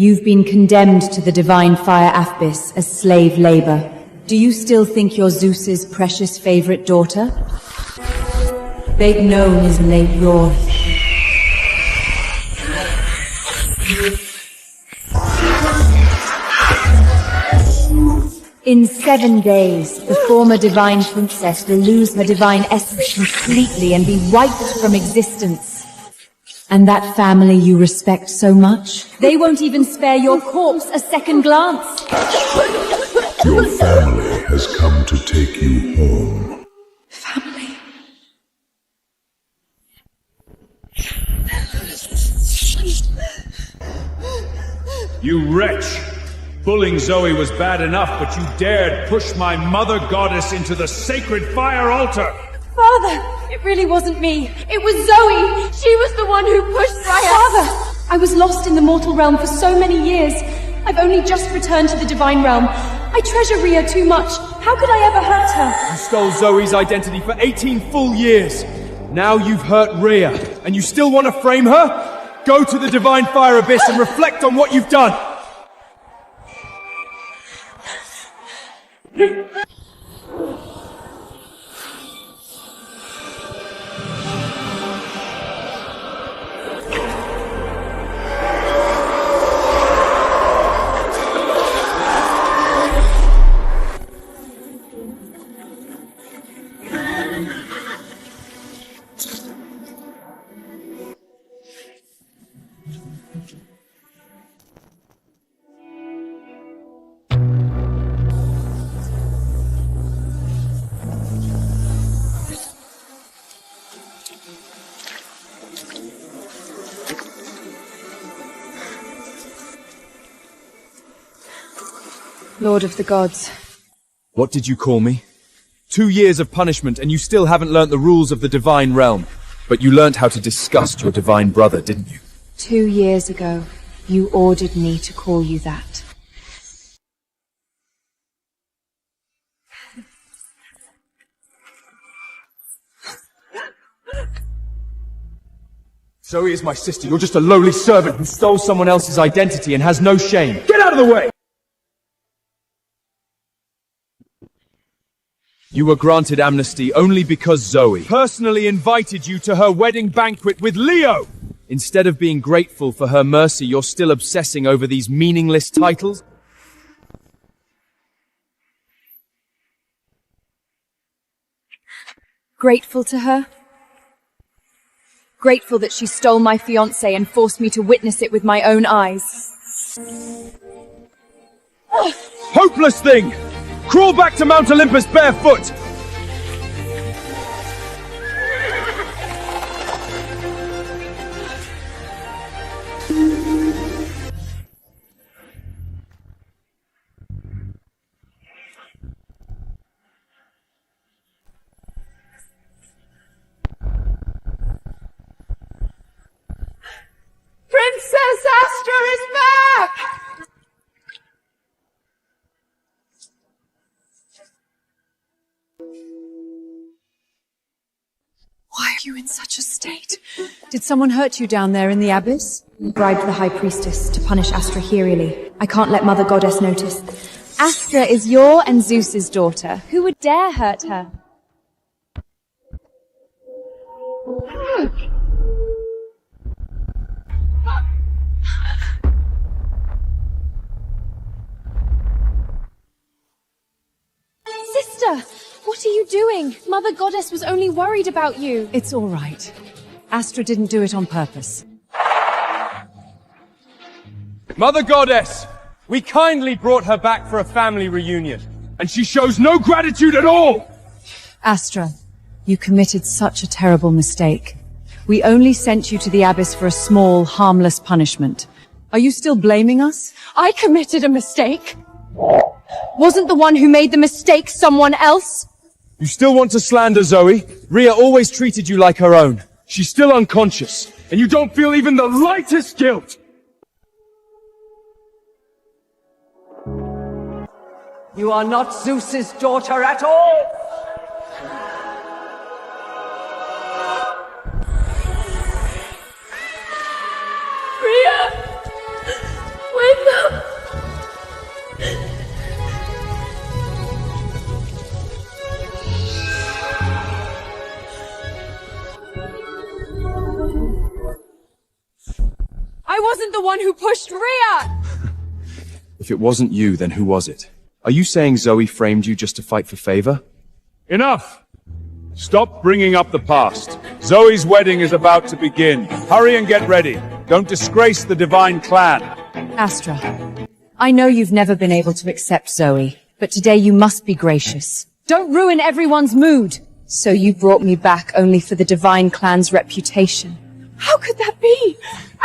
You've been condemned to the divine fire abyss as slave labor. Do you still think you're Zeus's precious favorite daughter? Big known is late yours. In 7 days, the former divine princess will lose her divine essence completely and be wiped from existence. And that family you respect so much, they won't even spare your corpse a second glance. Your family has come to take you home. Family? You wretch! Bullying Zoe was bad enough, but you dared push my mother goddess into the sacred fire altar! Father! It really wasn't me. It was Zoe! She was the one who pushed Rhea! Father! I was lost in the mortal realm for so many years. I've only just returned to the divine realm. I treasure Rhea too much. How could I ever hurt her? You stole Zoe's identity for 18 full years. Now you've hurt Rhea, and you still want to frame her? Go to the divine fire abyss and reflect on what you've done! Lord of the Gods. What did you call me? 2 years of punishment and you still haven't learnt the rules of the divine realm. But you learnt how to disgust your divine brother, didn't you? 2 years ago, you ordered me to call you that. Zoe is my sister. You're just a lowly servant who stole someone else's identity and has no shame. Get out of the way! You were granted amnesty only because Zoe personally invited you to her wedding banquet with Leo! Instead of being grateful for her mercy, you're still obsessing over these meaningless titles? Grateful to her? Grateful that she stole my fiancé and forced me to witness it with my own eyes. Hopeless thing! Crawl back to Mount Olympus barefoot! Princess Astra is back! Why are you in such a state? Did someone hurt you down there in the abyss? You bribed the High Priestess to punish Astra heroically. I can't let Mother Goddess notice. Astra is your and Zeus's daughter. Who would dare hurt her? Sister! What are you doing? Mother Goddess was only worried about you. It's all right. Astra didn't do it on purpose. Mother Goddess! We kindly brought her back for a family reunion, and she shows no gratitude at all! Astra, you committed such a terrible mistake. We only sent you to the abyss for a small, harmless punishment. Are you still blaming us? I committed a mistake. Wasn't the one who made the mistake someone else? You still want to slander Zoe? Rhea always treated you like her own. She's still unconscious, and you don't feel even the lightest guilt! You are not Zeus's daughter at all! Rhea! When the one who pushed Rhea! If it wasn't you, then who was it? Are you saying Zoe framed you just to fight for favor? Enough! Stop bringing up the past. Zoe's wedding is about to begin. Hurry and get ready. Don't disgrace the divine clan. Astra, I know you've never been able to accept Zoe, but today you must be gracious. Don't ruin everyone's mood! So you brought me back only for the divine clan's reputation. How could that be?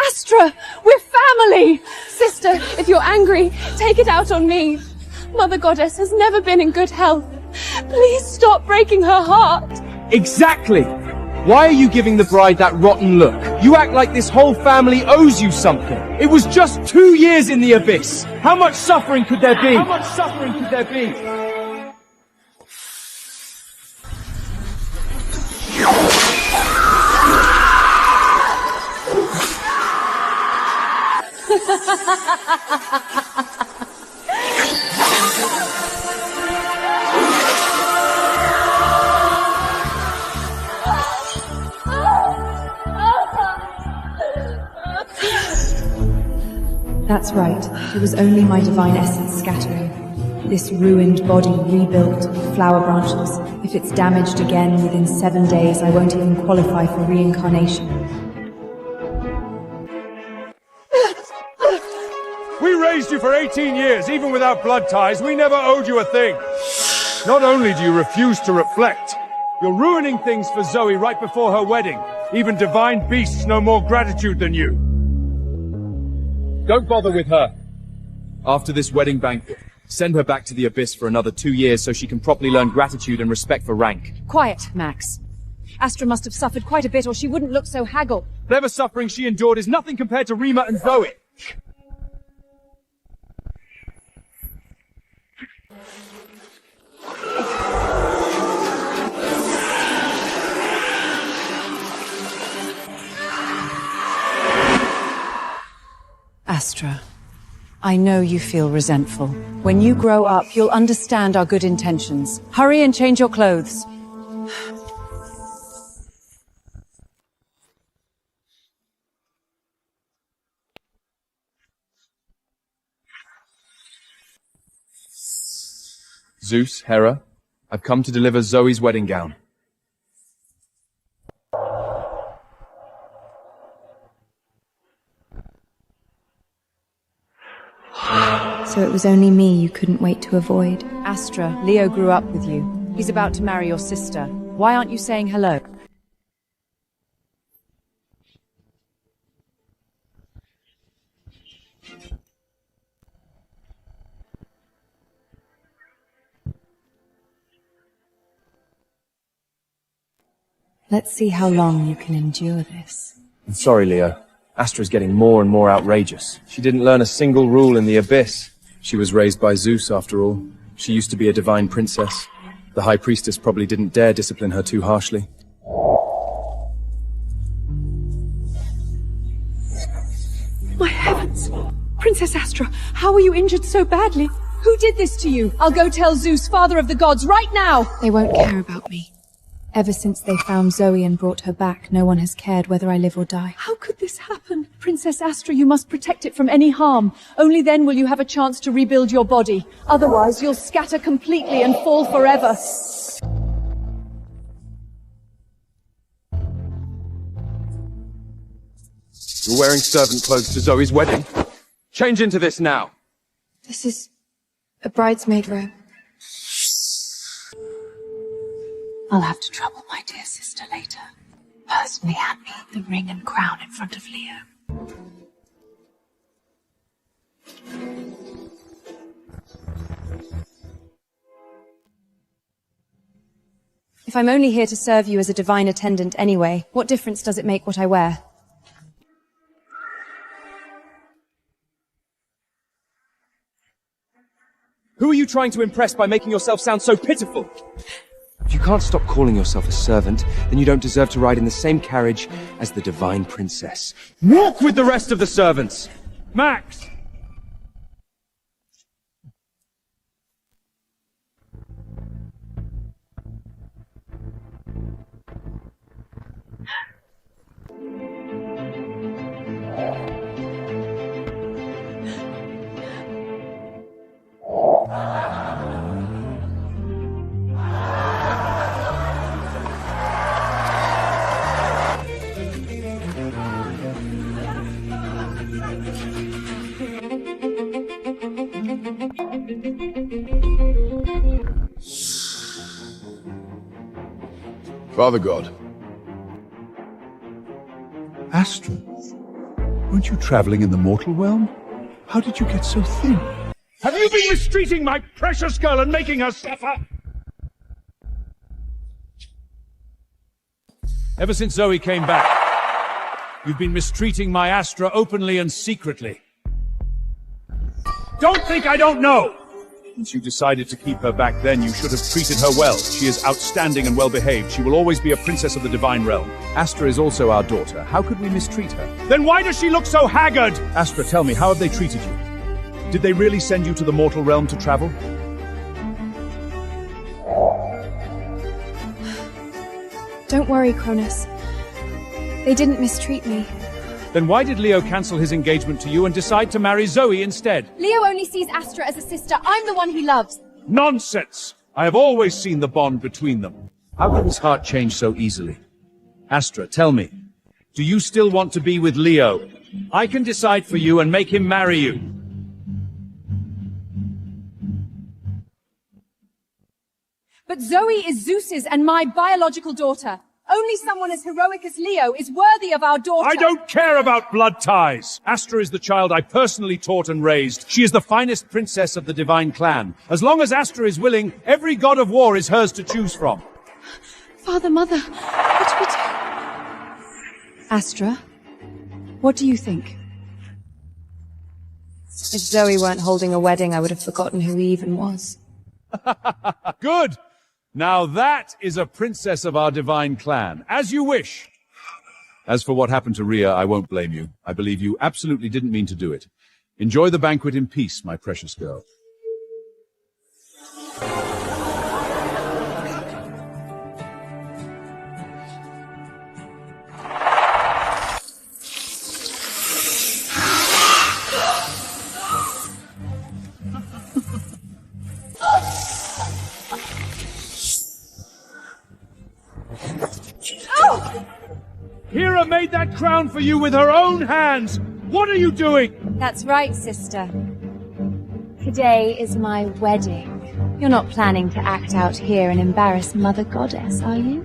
Astra, we're family! Sister, if you're angry, take it out on me. Mother Goddess has never been in good health. Please stop breaking her heart. Exactly! Why are you giving the bride that rotten look? You act like this whole family owes you something. It was just 2 years in the abyss. How much suffering could there be? How much suffering could there be? That's right. It was only my divine essence scattering. This ruined body rebuilt with flower branches. If it's damaged again within 7 days, I won't even qualify for reincarnation. We raised you for 18 years, even without blood ties. We never owed you a thing. Not only do you refuse to reflect, you're ruining things for Zoe right before her wedding. Even divine beasts know more gratitude than you. Don't bother with her. After this wedding banquet, send her back to the abyss for another 2 years so she can properly learn gratitude and respect for rank. Quiet, Max. Astra must have suffered quite a bit or she wouldn't look so haggled. Whatever suffering she endured is nothing compared to Rima and Zoe. Astra, I know you feel resentful. When you grow up, you'll understand our good intentions. Hurry and change your clothes. Zeus, Hera, I've come to deliver Zoe's wedding gown. So it was only me you couldn't wait to avoid. Astra, Leo grew up with you. He's about to marry your sister. Why aren't you saying hello? Let's see how long you can endure this. I'm sorry, Leo. Astra's getting more and more outrageous. She didn't learn a single rule in the abyss. She was raised by Zeus, after all. She used to be a divine princess. The High Priestess probably didn't dare discipline her too harshly. My heavens! Princess Astra, how were you injured so badly? Who did this to you? I'll go tell Zeus, father of the gods, right now! They won't care about me. Ever since they found Zoe and brought her back, no one has cared whether I live or die. How could this happen? Princess Astra, you must protect it from any harm. Only then will you have a chance to rebuild your body. Otherwise, you'll scatter completely and fall forever. You're wearing servant clothes to Zoe's wedding. Change into this now. This is a bridesmaid robe. I'll have to trouble my dear sister later. Personally hand me the ring and crown in front of Leo. If I'm only here to serve you as a divine attendant anyway, what difference does it make what I wear? Who are you trying to impress by making yourself sound so pitiful? If you can't stop calling yourself a servant, then you don't deserve to ride in the same carriage as the divine princess. Walk with the rest of the servants! Max! Father God. Astra, weren't you traveling in the mortal realm? How did you get so thin? Have you been mistreating my precious girl and making her suffer? Ever since Zoe came back, you've been mistreating my Astra openly and secretly. Don't think I don't know! Since you decided to keep her back then, you should have treated her well. She is outstanding and well-behaved. She will always be a princess of the divine realm. Astra is also our daughter. How could we mistreat her? Then why does she look so haggard? Astra, tell me, how have they treated you? Did they really send you to the mortal realm to travel? Don't worry, Cronus. They didn't mistreat me. Then why did Leo cancel his engagement to you and decide to marry Zoe instead? Leo only sees Astra as a sister. I'm the one he loves. Nonsense! I have always seen the bond between them. How could his heart change so easily? Astra, tell me, do you still want to be with Leo? I can decide for you and make him marry you. But Zoe is Zeus's and my biological daughter. Only someone as heroic as Leo is worthy of our daughter. I don't care about blood ties! Astra is the child I personally taught and raised. She is the finest princess of the divine clan. As long as Astra is willing, every god of war is hers to choose from. Father, Mother, what do we do? Astra, what do you think? If Zoe weren't holding a wedding, I would have forgotten who he even was. Good! Now that is a princess of our divine clan. As you wish. As for what happened to Rhea, I won't blame you. I believe you absolutely didn't mean to do it. Enjoy the banquet in peace, my precious girl. Hera made that crown for you with her own hands! What are you doing? That's right, sister. Today is my wedding. You're not planning to act out here and embarrass Mother Goddess, are you?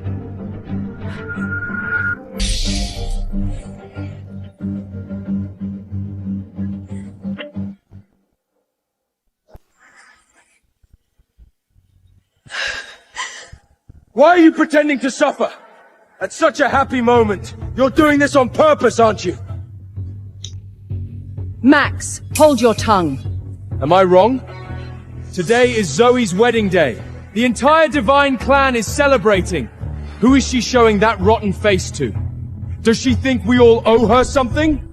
Why are you pretending to suffer? At such a happy moment. You're doing this on purpose, aren't you? Max, hold your tongue. Am I wrong? Today is Zoe's wedding day. The entire divine clan is celebrating. Who is she showing that rotten face to? Does she think we all owe her something?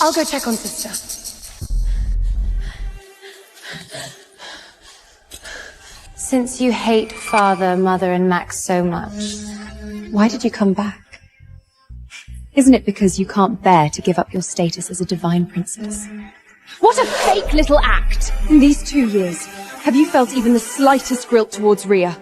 I'll go check on sister. Since you hate Father, Mother, and Max so much, why did you come back? Isn't it because you can't bear to give up your status as a divine princess? What a fake little act! In these 2 years, have you felt even the slightest guilt towards Rhea?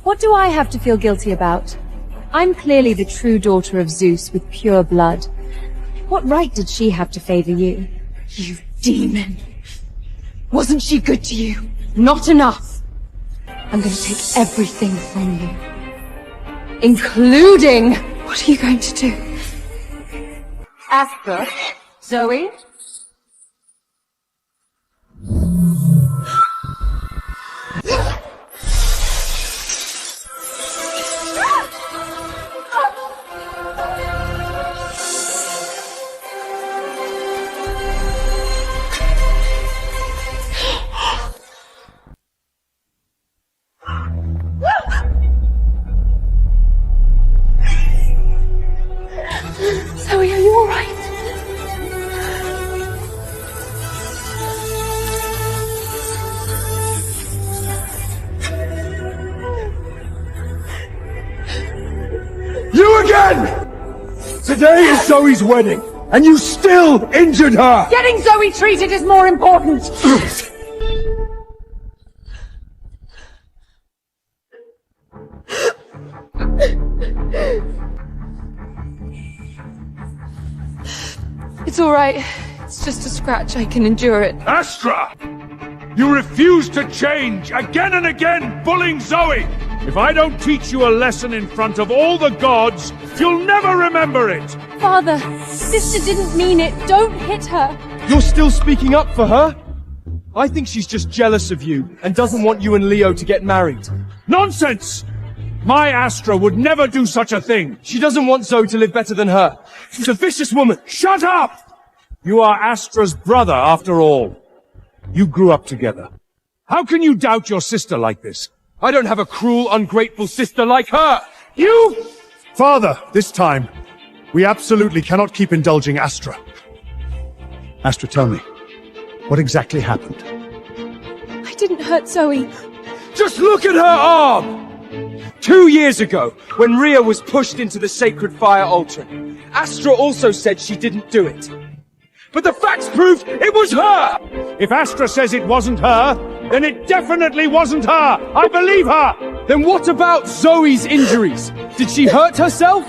What do I have to feel guilty about? I'm clearly the true daughter of Zeus with pure blood. What right did she have to favor you? You demon! Wasn't she good to you? Not enough! I'm going to take everything from you. Including... What are you going to do? Astra? Zoe? Zoe, are you alright? again! Today is Zoe's wedding, and you still injured her! Getting Zoe treated is more important! It's alright. It's just a scratch. I can endure it. Astra! You refuse to change, again and again, bullying Zoe! If I don't teach you a lesson in front of all the gods, you'll never remember it! Father, sister didn't mean it. Don't hit her. You're still speaking up for her? I think she's just jealous of you and doesn't want you and Leo to get married. Nonsense! My Astra would never do such a thing! She doesn't want Zoe to live better than her. She's a vicious woman. Shut up! You are Astra's brother, after all. You grew up together. How can you doubt your sister like this? I don't have a cruel, ungrateful sister like her! You! Father, this time, we absolutely cannot keep indulging Astra. Astra, tell me, what exactly happened? I didn't hurt Zoe. Just look at her arm! 2 years ago, when Rhea was pushed into the sacred fire altar, Astra also said she didn't do it. But the facts proved it was her! If Astra says it wasn't her, then it definitely wasn't her! I believe her! Then what about Zoe's injuries? Did she hurt herself?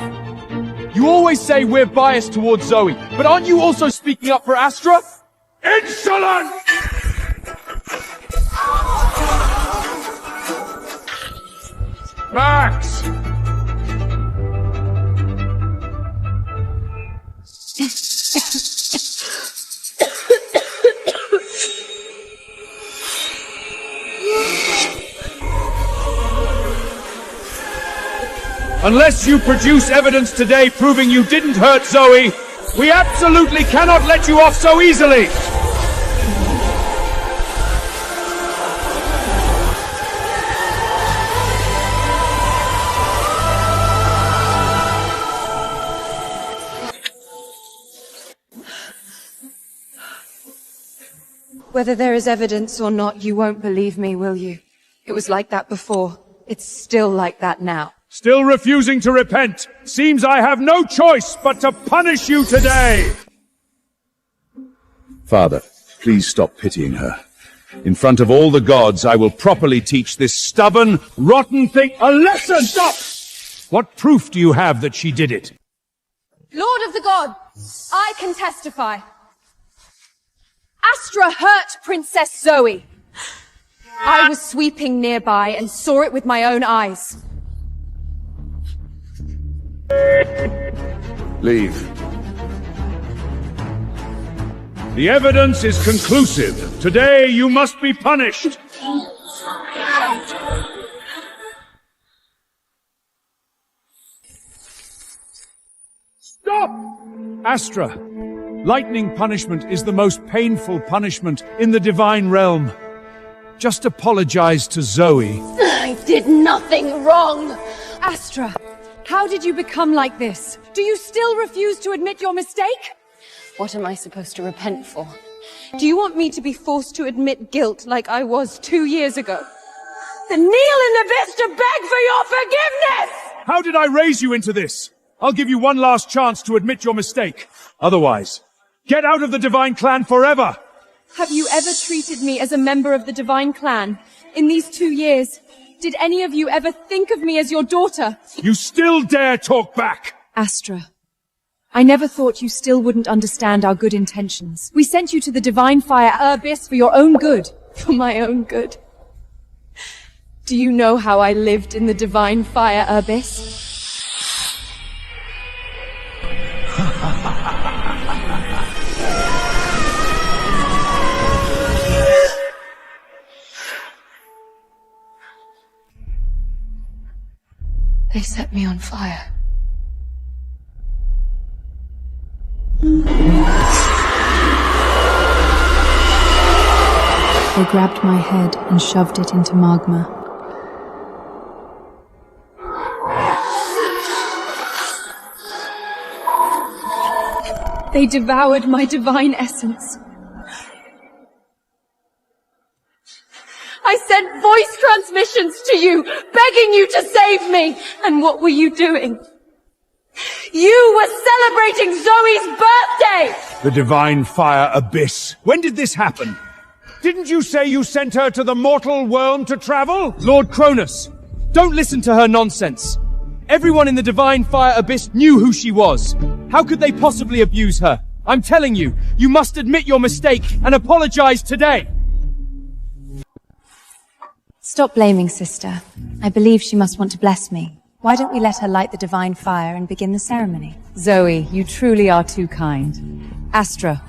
You always say we're biased towards Zoe, but aren't you also speaking up for Astra? Insolent! Max! Unless you produce evidence today proving you didn't hurt Zoe, we absolutely cannot let you off so easily! Whether there is evidence or not, you won't believe me, will you? It was like that before. It's still like that now. Still refusing to repent. Seems I have no choice but to punish you today! Father, please stop pitying her. In front of all the gods, I will properly teach this Stubborn, rotten thing a lesson! Stop! What proof do you have that she did it? Lord of the gods, I can testify. Astra hurt Princess Zoe. I was sweeping nearby and saw it with my own eyes. Leave. The evidence is conclusive. Today you must be punished. Stop! Astra, lightning punishment is the most painful punishment in the divine realm. Just apologize to Zoe. I did nothing wrong. Astra, how did you become like this? Do you still refuse to admit your mistake? What am I supposed to repent for? Do you want me to be forced to admit guilt like I was 2 years ago? Then kneel in the abyss to beg for your forgiveness! How did I raise you into this? I'll give you one last chance to admit your mistake. Otherwise, get out of the Divine Clan forever! Have you ever treated me as a member of the Divine Clan? In these 2 years, did any of you ever think of me as your daughter? You still dare talk back! Astra, I never thought you still wouldn't understand our good intentions. We sent you to the Divine Fire Abyss for your own good. For my own good. Do you know how I lived in the Divine Fire Abyss? They set me on fire. They grabbed my head and shoved it into magma. They devoured my divine essence. I sent voice transmissions to you, begging you to save me. And what were you doing? You were celebrating Zoe's birthday! The divine fire abyss. When did this happen? Didn't you say you sent her to the mortal world to travel? Lord Cronus, don't listen to her nonsense. Everyone in the divine fire abyss knew who she was. How could they possibly abuse her? I'm telling you, you must admit your mistake and apologize today. Stop blaming, sister. I believe she must want to bless me. Why don't we let her light the divine fire and begin the ceremony? Zoe, you truly are too kind. Astra,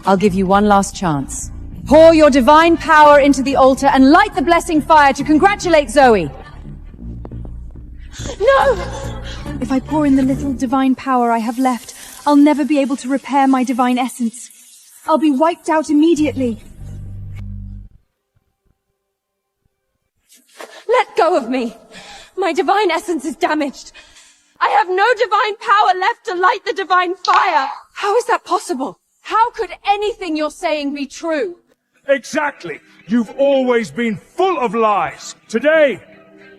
I'll give you one last chance. Pour your divine power into the altar and light the blessing fire to congratulate Zoe. No! If I pour in the little divine power I have left, I'll never be able to repair my divine essence. I'll be wiped out immediately. Let go of me! My divine essence is damaged. I have no divine power left to light the divine fire! How is that possible? How could anything you're saying be true? Exactly. You've always been full of lies. Today,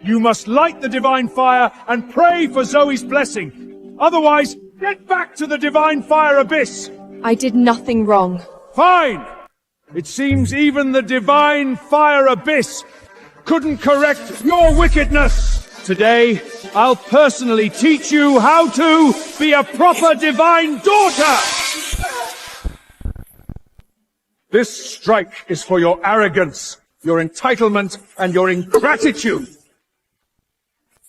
you must light the divine fire and pray for Zoe's blessing. Otherwise, get back to the divine fire abyss. I did nothing wrong. Fine. It seems even the divine fire abyss couldn't correct your wickedness. Today, I'll personally teach you how to be a proper divine daughter. This strike is for your arrogance, your entitlement, and your ingratitude.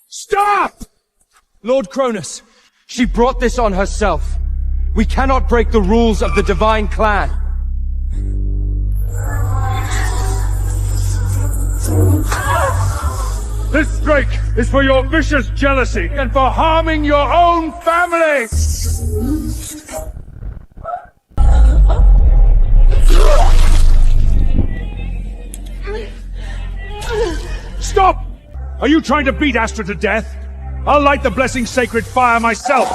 Stop! Lord Cronus, she brought this on herself. We cannot break the rules of the divine clan. This strike is for your vicious jealousy and for harming your own family! Stop! Are you trying to beat Astra to death? I'll light the blessing sacred fire myself!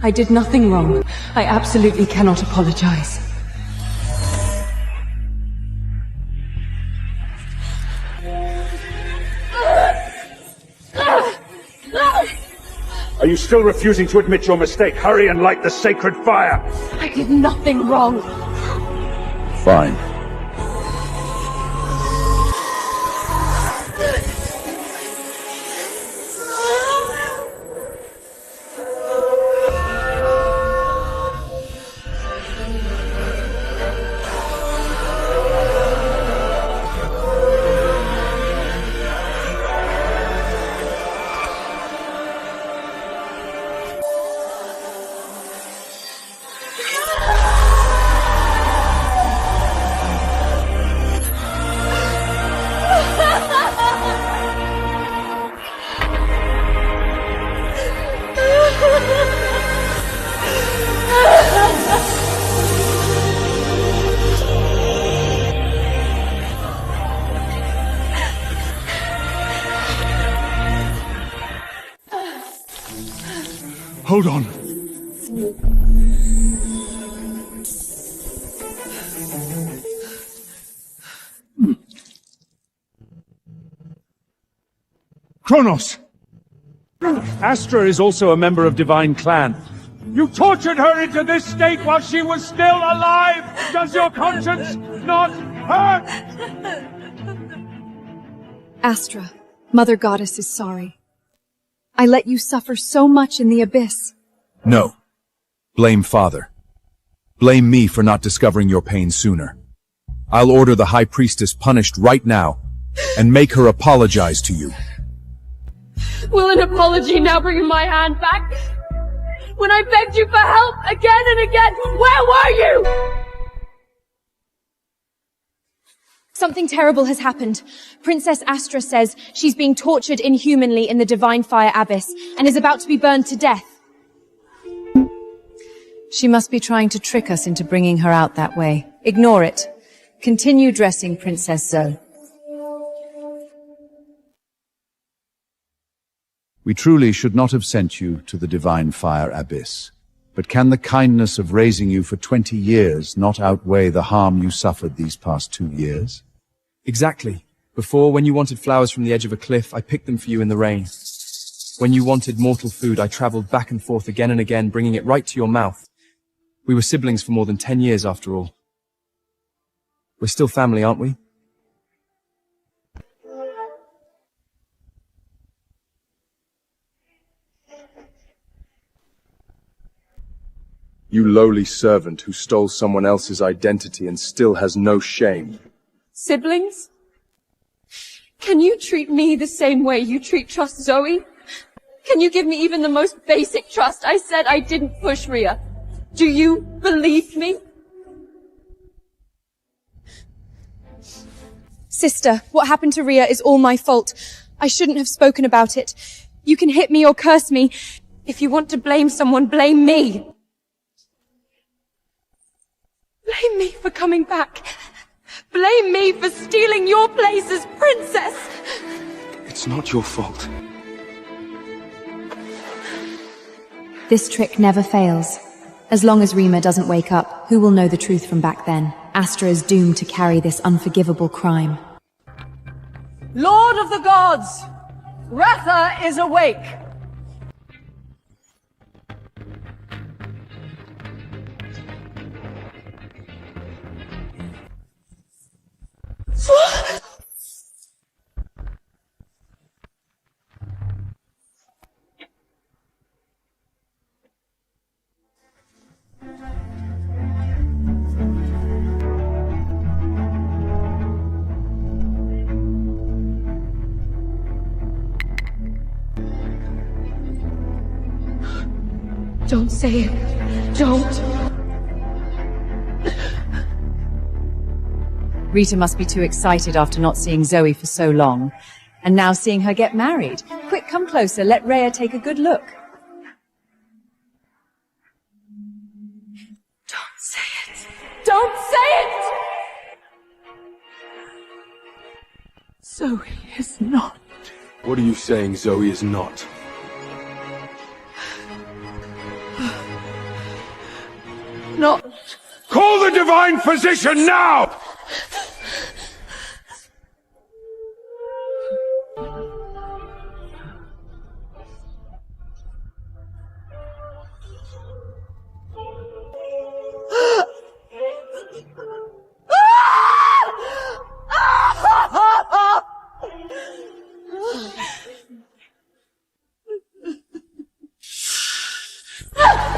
I did nothing wrong. I absolutely cannot apologize. Are you still refusing to admit your mistake? Hurry and light the sacred fire! I did nothing wrong. Fine. Hold on. Kronos! Astra is also a member of Divine Clan. You tortured her into this state while she was still alive! Does your conscience not hurt? Astra, Mother Goddess is sorry. I let you suffer so much in the abyss. No. Blame Father. Blame me for not discovering your pain sooner. I'll order the High Priestess punished right now, and make her apologize to you. Will an apology now bring my hand back? When I begged you for help again and again, where were you? Something terrible has happened. Princess Astra says she's being tortured inhumanly in the Divine Fire Abyss and is about to be burned to death. She must be trying to trick us into bringing her out that way. Ignore it. Continue dressing Princess Zoe. We truly should not have sent you to the Divine Fire Abyss. But can the kindness of raising you for 20 years not outweigh the harm you suffered these past 2 years? Exactly. Before, when you wanted flowers from the edge of a cliff, I picked them for you in the rain. When you wanted mortal food, I traveled back and forth again and again, bringing it right to your mouth. We were siblings for more than 10 years after all. We're still family, aren't we? You lowly servant who stole someone else's identity and still has no shame. Siblings? Can you treat me the same way you treat Trust Zoe? Can you give me even the most basic trust? I said I didn't push Rhea. Do you believe me? Sister, what happened to Rhea is all my fault. I shouldn't have spoken about it. You can hit me or curse me. If you want to blame someone, blame me. Blame me for coming back. Blame me for stealing your place as princess. It's not your fault. This trick never fails. As long as Rima doesn't wake up, who will know the truth from back then? Astra is doomed to carry this unforgivable crime. Lord of the gods! Ratha is awake! Don't say it. Don't. Rita must be too excited after not seeing Zoe for so long. And now seeing her get married. Quick, come closer. Let Rhea take a good look. Don't say it. Don't say it! Zoe is not. What are you saying Zoe is not? Not. Call the divine physician now!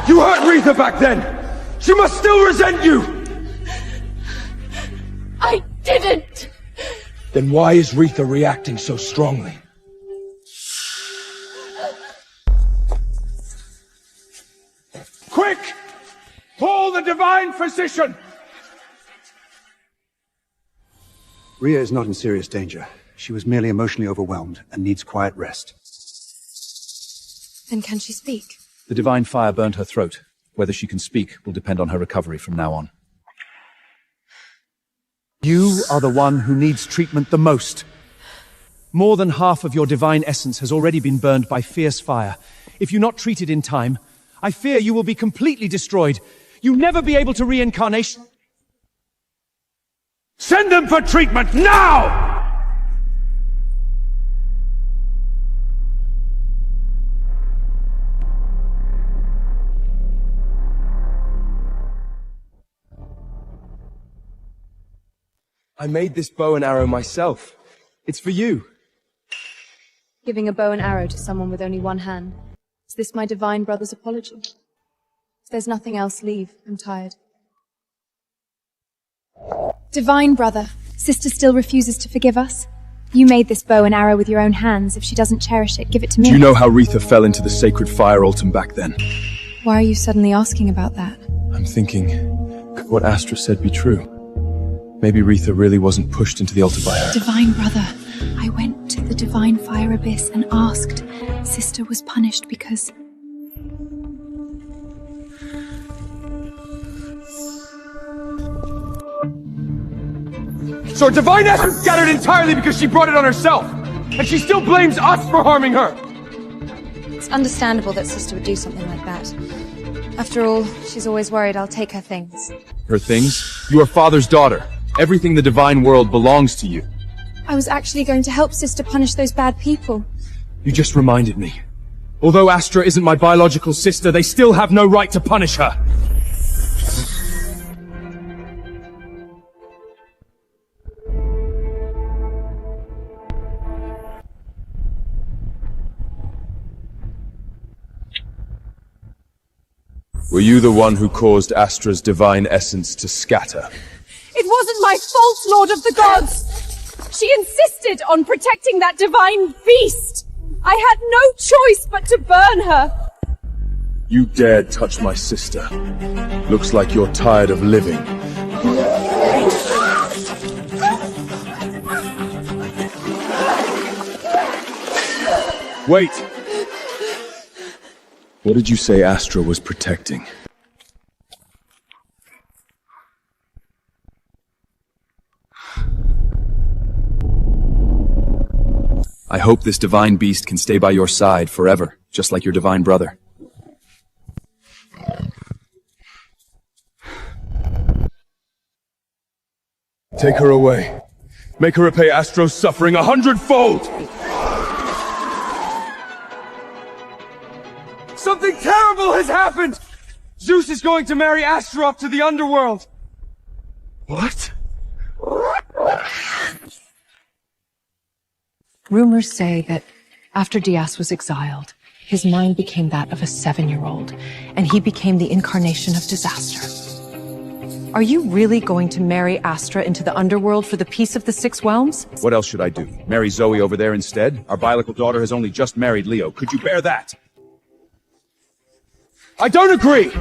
You hurt Retha back then! She must still resent you! I didn't! Then why is Retha reacting so strongly? Quick! Call the divine physician! Rhea is not in serious danger. She was merely emotionally overwhelmed and needs quiet rest. Then can she speak? The divine fire burned her throat. Whether she can speak will depend on her recovery from now on. You are the one who needs treatment the most. More than half of your divine essence has already been burned by fierce fire. If you're not treated in time, I fear you will be completely destroyed. You'll never be able to reincarnation. Send them for treatment now! I made this bow and arrow myself. It's for you. Giving a bow and arrow to someone with only one hand. Is this my divine brother's apology? If there's nothing else, leave. I'm tired. Divine brother, sister still refuses to forgive us? You made this bow and arrow with your own hands. If she doesn't cherish it, give it to me. Do you know how Retha fell into the sacred fire altar back then? Why are you suddenly asking about that? I'm thinking, could what Astra said be true? Maybe Retha really wasn't pushed into the altar by her. Divine brother, I went to the divine fire abyss and asked. Sister was punished because... So her divine essence scattered entirely because she brought it on herself! And she still blames us for harming her! It's understandable that sister would do something like that. After all, she's always worried I'll take her things. Her things? You are father's daughter. Everything the divine world belongs to you. I was actually going to help sister punish those bad people. You just reminded me. Although Astra isn't my biological sister, they still have no right to punish her. Were you the one who caused Astra's divine essence to scatter? It wasn't my fault, Lord of the Gods! She insisted on protecting that divine beast! I had no choice but to burn her! You dared touch my sister. Looks like you're tired of living. Wait! What did you say Astra was protecting? I hope this divine beast can stay by your side forever, just like your divine brother. Take her away. Make her repay Astro's suffering 100-fold! Something terrible has happened! Zeus is going to marry Astra up to the Underworld! What? Rumors say that after Dias was exiled, his mind became that of a 7-year-old, and he became the incarnation of disaster. Are you really going to marry Astra into the Underworld for the peace of the 6 realms? What else should I do? Marry Zoe over there instead? Our biological daughter has only just married Leo. Could you bear that? I don't agree!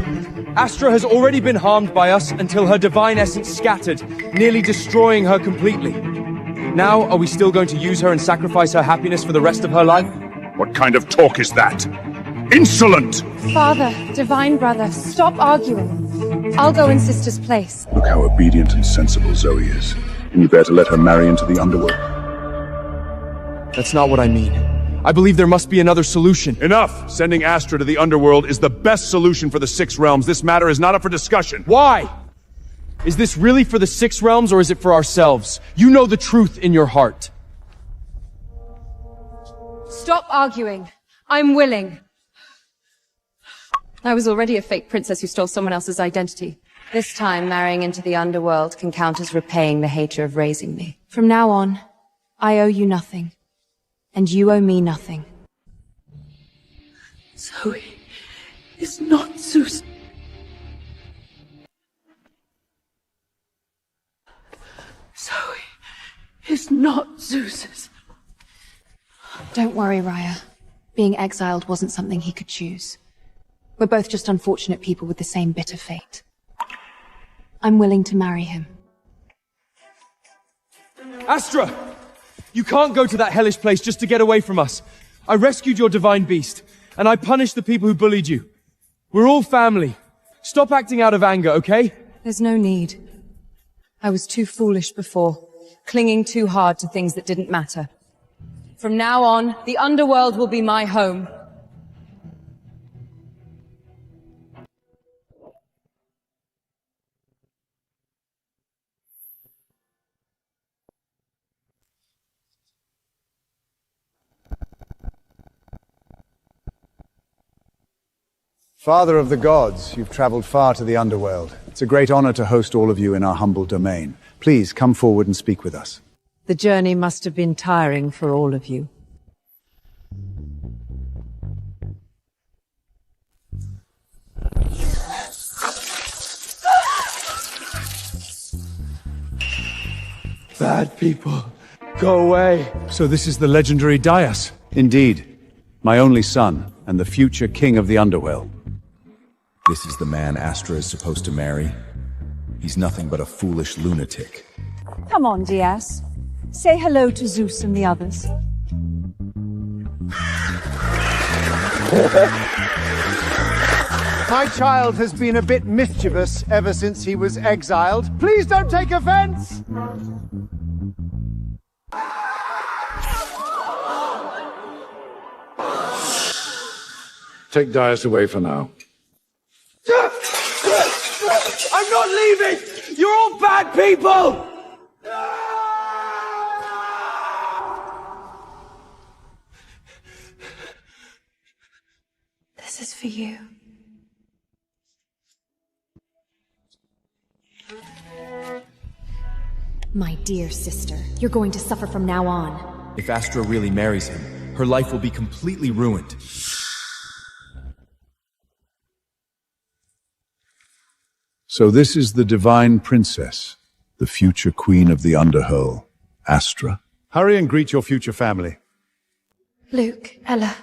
Astra has already been harmed by us until her divine essence scattered, nearly destroying her completely. Now, are we still going to use her and sacrifice her happiness for the rest of her life? What kind of talk is that? Insolent! Father, divine brother, stop arguing. I'll go in sister's place. Look how obedient and sensible Zoe is. Can you bear to let her marry into the Underworld? That's not what I mean. I believe there must be another solution. Enough! Sending Astra to the Underworld is the best solution for the 6 realms. This matter is not up for discussion. Why? Is this really for the 6 realms, or is it for ourselves? You know the truth in your heart. Stop arguing. I'm willing. I was already a fake princess who stole someone else's identity. This time, marrying into the Underworld can count as repaying the hatred of raising me. From now on, I owe you nothing. And you owe me nothing. Zoe is not Zeus. Zoe is not Zeus's. Don't worry, Raya. Being exiled wasn't something he could choose. We're both just unfortunate people with the same bitter fate. I'm willing to marry him. Astra! You can't go to that hellish place just to get away from us. I rescued your divine beast, and I punished the people who bullied you. We're all family. Stop acting out of anger, okay? There's no need. I was too foolish before, clinging too hard to things that didn't matter. From now on, the Underworld will be my home. Father of the gods, you've traveled far to the Underworld. It's a great honor to host all of you in our humble domain. Please come forward and speak with us. The journey must have been tiring for all of you. Bad people, go away. So this is the legendary Dias? Indeed. My only son, and the future king of the Underworld. This is the man Astra is supposed to marry. He's nothing but a foolish lunatic. Come on, Dias. Say hello to Zeus and the others. My child has been a bit mischievous ever since he was exiled. Please don't take offense! Take Dias away for now. I'm not leaving! You're all bad people! This is for you. My dear sister, you're going to suffer from now on. If Astra really marries him, her life will be completely ruined. So this is the divine princess, the future queen of the Underworld, Astra. Hurry and greet your future family. Luke, Ella.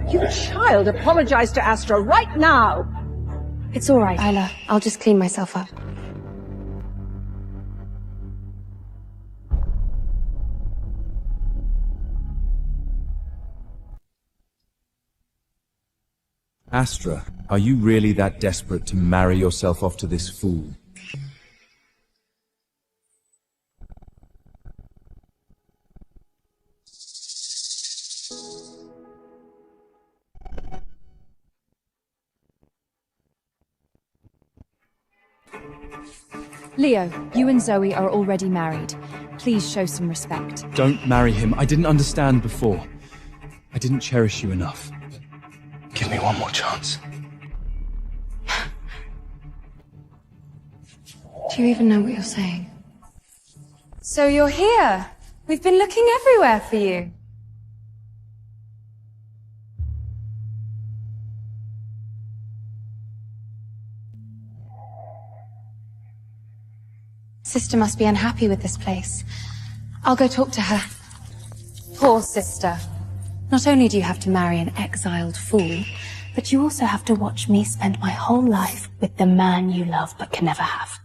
You child, apologize to Astra right now! It's all right, Isla. I'll just clean myself up. Astra, are you really that desperate to marry yourself off to this fool? Leo, you and Zoe are already married. Please show some respect. Don't marry him. I didn't understand before. I didn't cherish you enough. Give me one more chance. Do you even know what you're saying? So you're here. We've been looking everywhere for you. Sister must be unhappy with this place. I'll go talk to her. Poor sister. Not only do you have to marry an exiled fool, but you also have to watch me spend my whole life with the man you love but can never have.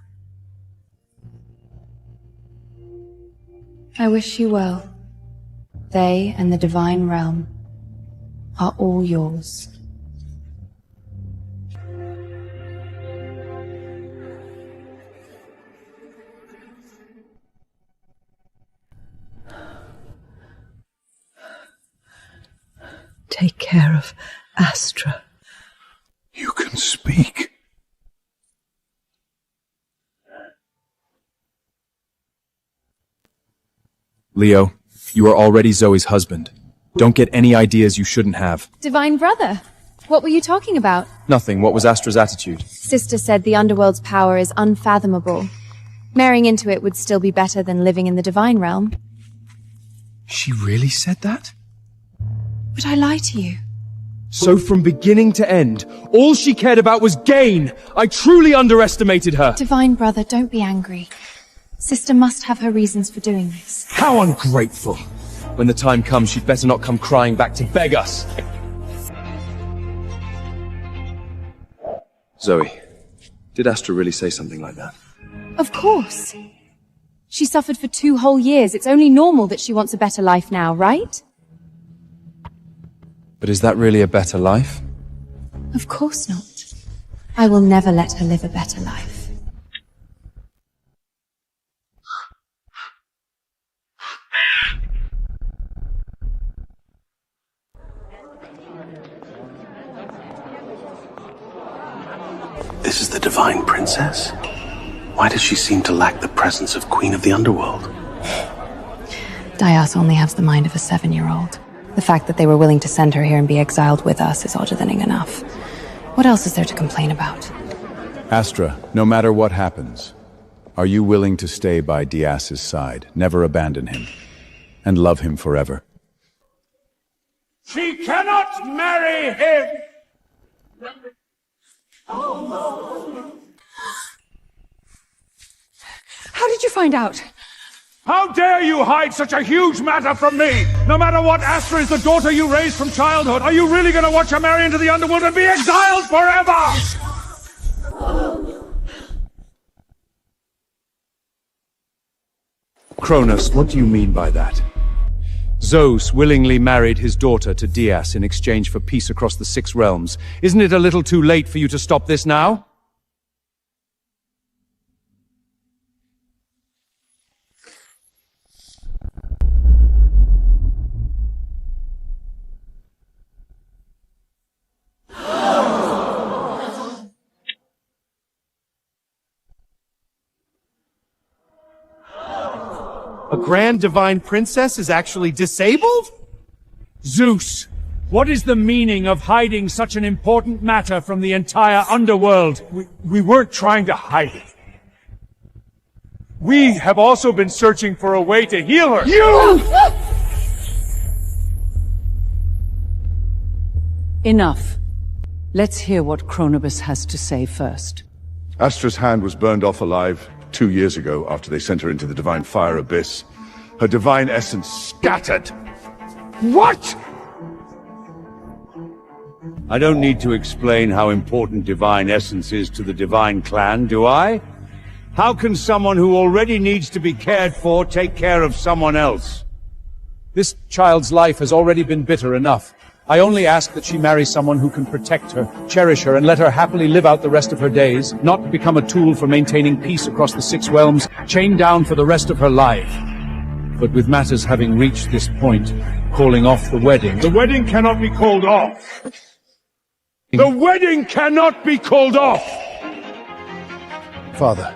I wish you well. They and the divine realm are all yours. Take care of Astra. You can speak. Leo, you are already Zoe's husband. Don't get any ideas you shouldn't have. Divine brother, what were you talking about? Nothing. What was Astra's attitude? Sister said the Underworld's power is unfathomable. Marrying into it would still be better than living in the divine realm. She really said that? Would I lie to you? So from beginning to end, all she cared about was gain! I truly underestimated her! Divine brother, don't be angry. Sister must have her reasons for doing this. How ungrateful! When the time comes, she'd better not come crying back to beg us! Zoe, did Astra really say something like that? Of course. She suffered for 2 whole years. It's only normal that she wants a better life now, right? But is that really a better life? Of course not. I will never let her live a better life. This is the divine princess? Why does she seem to lack the presence of Queen of the Underworld? Dias only has the mind of a 7-year-old. The fact that they were willing to send her here and be exiled with us is odd-than enough. What else is there to complain about? Astra, no matter what happens, are you willing to stay by Dias's side, never abandon him, and love him forever? She cannot marry him! How did you find out? How dare you hide such a huge matter from me? No matter what, Astra is the daughter you raised from childhood. Are you really going to watch her marry into the Underworld and be exiled forever? Kronos, what do you mean by that? Zeus willingly married his daughter to Dias in exchange for peace across the 6 realms. Isn't it a little too late for you to stop this now? Grand Divine Princess is actually disabled? Zeus, what is the meaning of hiding such an important matter from the entire underworld? We weren't trying to hide it. We have also been searching for a way to heal her. Enough. Let's hear what Cronobus has to say first. Astra's hand was burned off alive 2 years ago after they sent her into the divine fire abyss. Her divine essence scattered. What? I don't need to explain how important divine essence is to the divine clan, do I? How can someone who already needs to be cared for take care of someone else? This child's life has already been bitter enough. I only ask that she marry someone who can protect her, cherish her, and let her happily live out the rest of her days, not become a tool for maintaining peace across the 6 realms, chained down for the rest of her life. But with matters having reached this point, calling off the wedding... The wedding cannot be called off! The wedding cannot be called off! Father,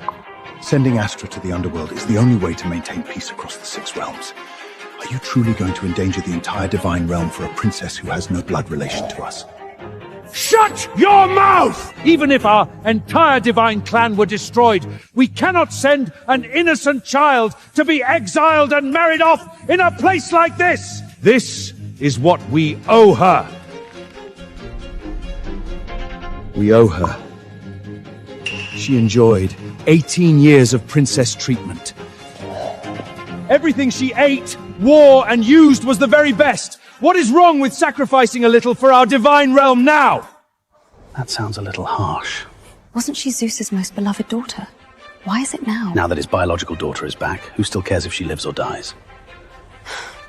sending Astra to the Underworld is the only way to maintain peace across the 6 realms. Are you truly going to endanger the entire divine realm for a princess who has no blood relation to us? Shut your mouth! Even if our entire divine clan were destroyed, we cannot send an innocent child to be exiled and married off in a place like this! This is what we owe her. We owe her. She enjoyed 18 years of princess treatment. Everything she ate, wore, and used was the very best. What is wrong with sacrificing a little for our divine realm now? That sounds a little harsh. Wasn't she Zeus's most beloved daughter? Why is it now? Now that his biological daughter is back, who still cares if she lives or dies?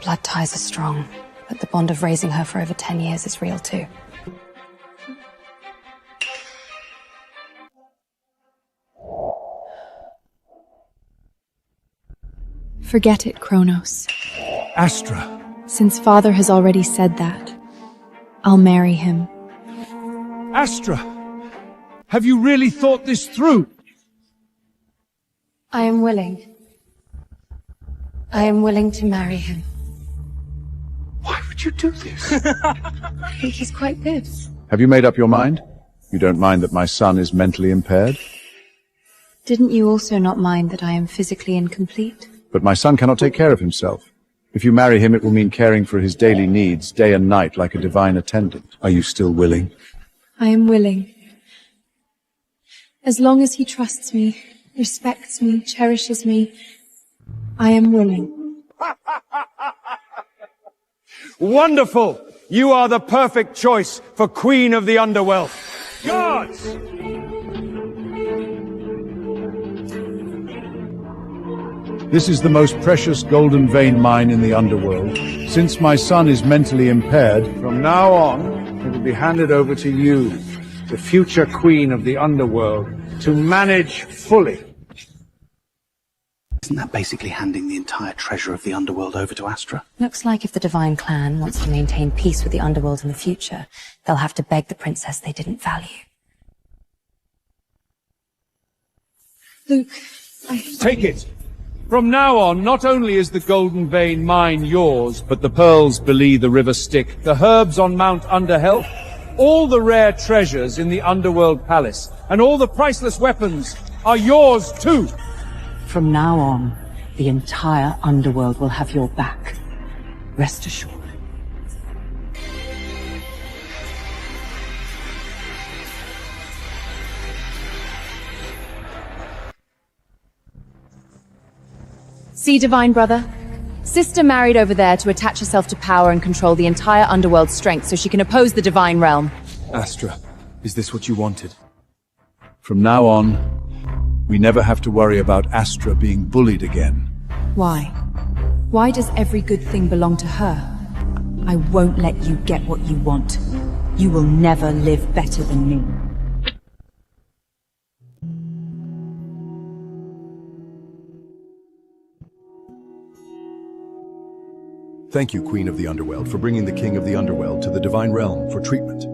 Blood ties are strong, but the bond of raising her for over 10 years is real too. Forget it, Kronos. Astra. Since Father has already said that, I'll marry him. Astra, have you really thought this through? I am willing. I am willing to marry him. Why would you do this? I think he's quite good. Have you made up your mind? You don't mind that my son is mentally impaired? Didn't you also not mind that I am physically incomplete? But my son cannot take care of himself. If you marry him, it will mean caring for his daily needs, day and night, like a divine attendant. Are you still willing? I am willing. As long as he trusts me, respects me, cherishes me, I am willing. Wonderful! You are the perfect choice for Queen of the Underworld. Guards! This is the most precious golden vein mine in the underworld. Since my son is mentally impaired, from now on, it will be handed over to you, the future queen of the underworld, to manage fully. Isn't that basically handing the entire treasure of the underworld over to Astra? Looks like if the Divine Clan wants to maintain peace with the underworld in the future, they'll have to beg the princess they didn't value. Luke, Take it! From now on, not only is the golden vein mine yours, but the pearls beneath the river Styx, the herbs on Mount Underhealth, all the rare treasures in the Underworld Palace, and all the priceless weapons are yours too! From now on, the entire underworld will have your back. Rest assured. See, Divine Brother? Sister married over there to attach herself to power and control the entire underworld's strength so she can oppose the divine realm. Astra, is this what you wanted? From now on, we never have to worry about Astra being bullied again. Why? Why does every good thing belong to her? I won't let you get what you want. You will never live better than me. Thank you, Queen of the Underworld, for bringing the King of the Underworld to the Divine Realm for treatment.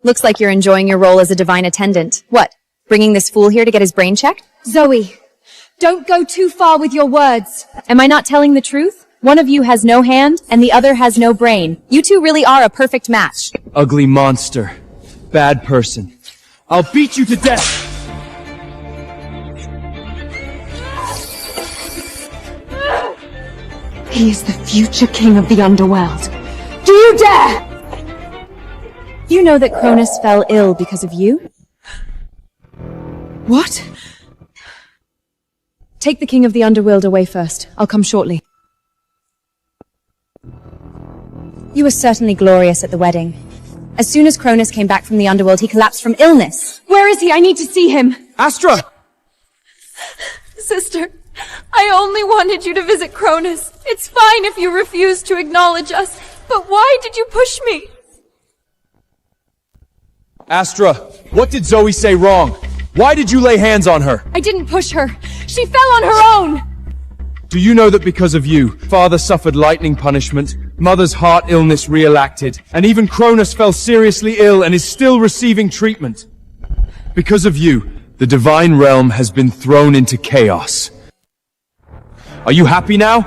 Looks like you're enjoying your role as a divine attendant. What? Bringing this fool here to get his brain checked? Zoe, don't go too far with your words. Am I not telling the truth? One of you has no hand, and the other has no brain. You two really are a perfect match. Ugly monster. Bad person. I'll beat you to death! He is the future king of the Underworld. Do you dare? You know that Cronus fell ill because of you? What? Take the king of the Underworld away first. I'll come shortly. You were certainly glorious at the wedding. As soon as Cronus came back from the Underworld, he collapsed from illness. Where is he? I need to see him. Astra! Sister, I only wanted you to visit Cronus. It's fine if you refuse to acknowledge us, but why did you push me? Astra, what did Zoe say wrong? Why did you lay hands on her? I didn't push her. She fell on her own! Do you know that because of you, father suffered lightning punishment, mother's heart illness re-enacted, and even Cronus fell seriously ill and is still receiving treatment? Because of you, the divine realm has been thrown into chaos. Are you happy now?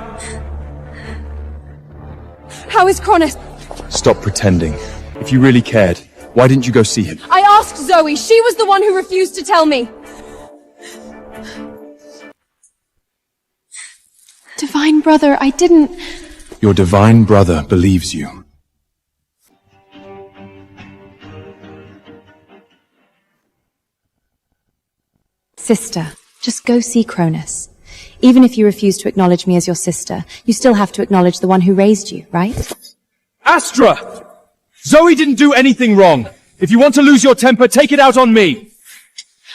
How is Cronus? Stop pretending. If you really cared, why didn't you go see him? I asked Zoe. She was the one who refused to tell me. Divine brother, I didn't... Your divine brother believes you. Sister, just go see Cronus. Even if you refuse to acknowledge me as your sister, you still have to acknowledge the one who raised you, right? Astra! Zoe didn't do anything wrong. If you want to lose your temper, take it out on me.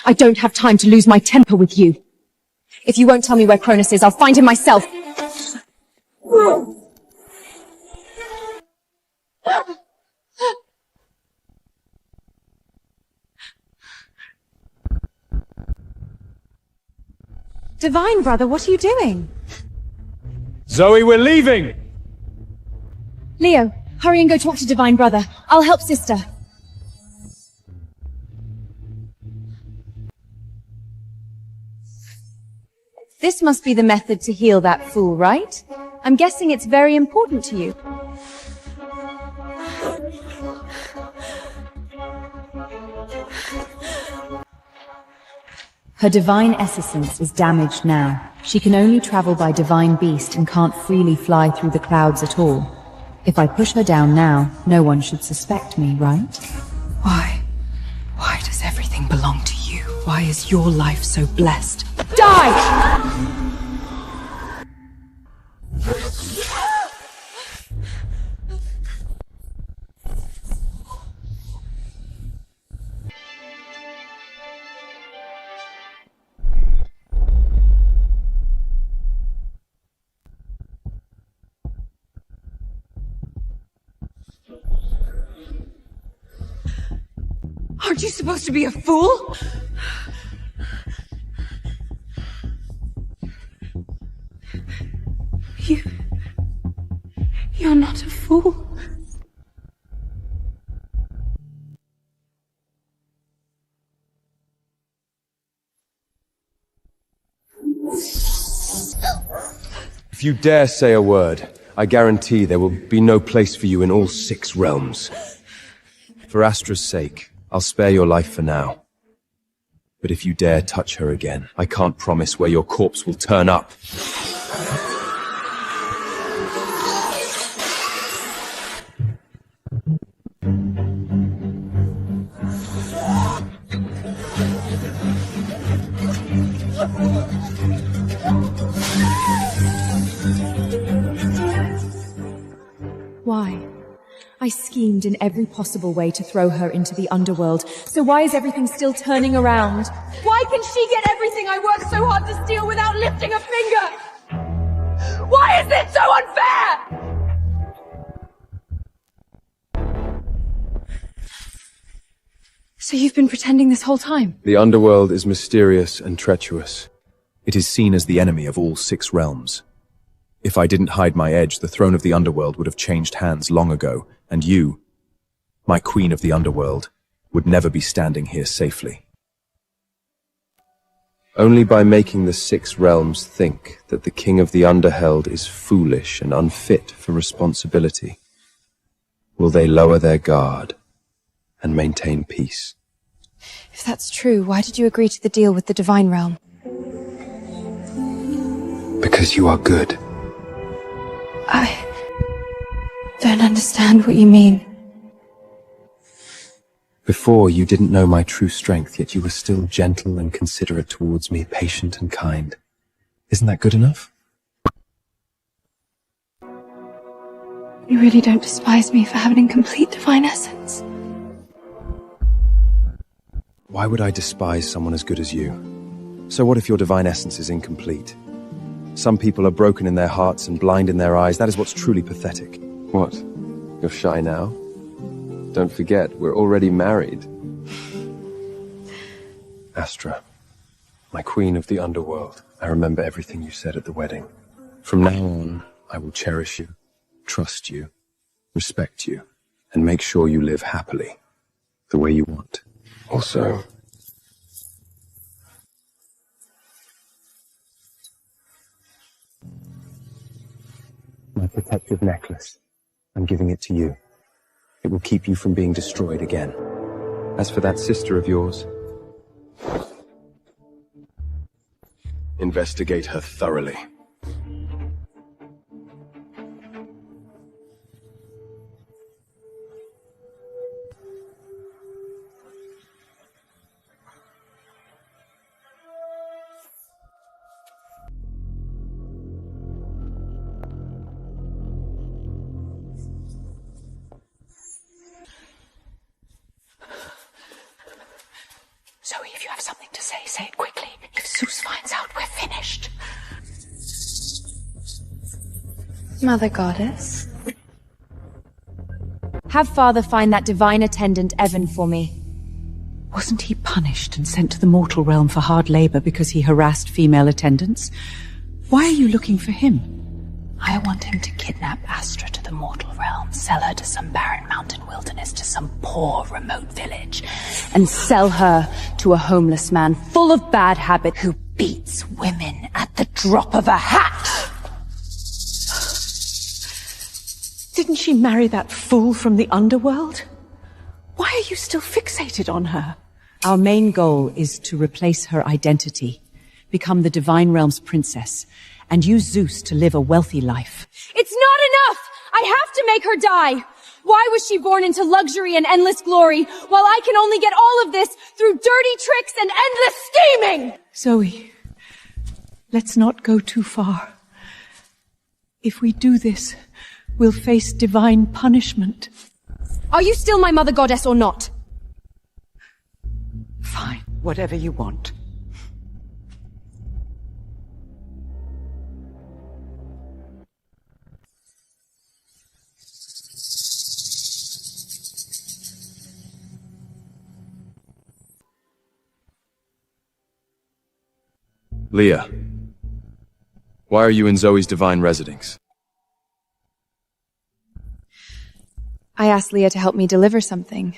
I don't have time to lose my temper with you. If you won't tell me where Cronus is, I'll find him myself. Divine brother, what are you doing? Zoe, we're leaving! Leo, hurry and go talk to Divine brother. I'll help sister. This must be the method to heal that fool, right? I'm guessing it's very important to you. Her divine essence is damaged now. She can only travel by divine beast and can't freely fly through the clouds at all. If I push her down now, no one should suspect me, right? Why? Why does everything belong to you? Why is your life so blessed? Die! Aren't you supposed to be a fool? You're not a fool. If you dare say a word, I guarantee there will be no place for you in all 6 realms. For Astra's sake, I'll spare your life for now. But if you dare touch her again, I can't promise where your corpse will turn up. Why? I schemed in every possible way to throw her into the underworld, so why is everything still turning around? Why can she get everything I worked so hard to steal without lifting a finger? Why is it so unfair? So you've been pretending this whole time? The Underworld is mysterious and treacherous. It is seen as the enemy of all 6 realms. If I didn't hide my edge, the throne of the Underworld would have changed hands long ago, and you, my queen of the Underworld, would never be standing here safely. Only by making the 6 realms think that the king of the Underheld is foolish and unfit for responsibility will they lower their guard and maintain peace. If that's true, why did you agree to the deal with the Divine Realm? Because you are good. I don't understand what you mean. Before, you didn't know my true strength, yet you were still gentle and considerate towards me, patient and kind. Isn't that good enough? You really don't despise me for having complete divine essence? Why would I despise someone as good as you? So what if your divine essence is incomplete? Some people are broken in their hearts and blind in their eyes. That is what's truly pathetic. What? You're shy now? Don't forget, we're already married. Astra, my queen of the underworld, I remember everything you said at the wedding. From now on, I will cherish you, trust you, respect you, and make sure you live happily, the way you want. Also, my protective necklace. I'm giving it to you. It will keep you from being destroyed again. As for that sister of yours, investigate her thoroughly. Zoe, if you have something to say, say it quickly. If Zeus finds out, we're finished. Mother Goddess? Have Father find that divine attendant Evan for me. Wasn't he punished and sent to the mortal realm for hard labor because he harassed female attendants? Why are you looking for him? I want him to kidnap Astra to the mortal realm, sell her to some barren mountain wilderness, to some poor remote village, And sell her to a homeless man full of bad habits who beats women at the drop of a hat. Didn't she marry that fool from the underworld? Why are you still fixated on her? Our main goal is to replace her identity, become the Divine Realm's princess, and use Zeus to live a wealthy life. It's not enough! I have to make her die! Why was she born into luxury and endless glory, while I can only get all of this through dirty tricks and endless scheming? Zoe, let's not go too far. If we do this, we'll face divine punishment. Are you still my mother goddess or not? Fine, whatever you want. Leah, why are you in Zoe's divine residence? I asked Leah to help me deliver something.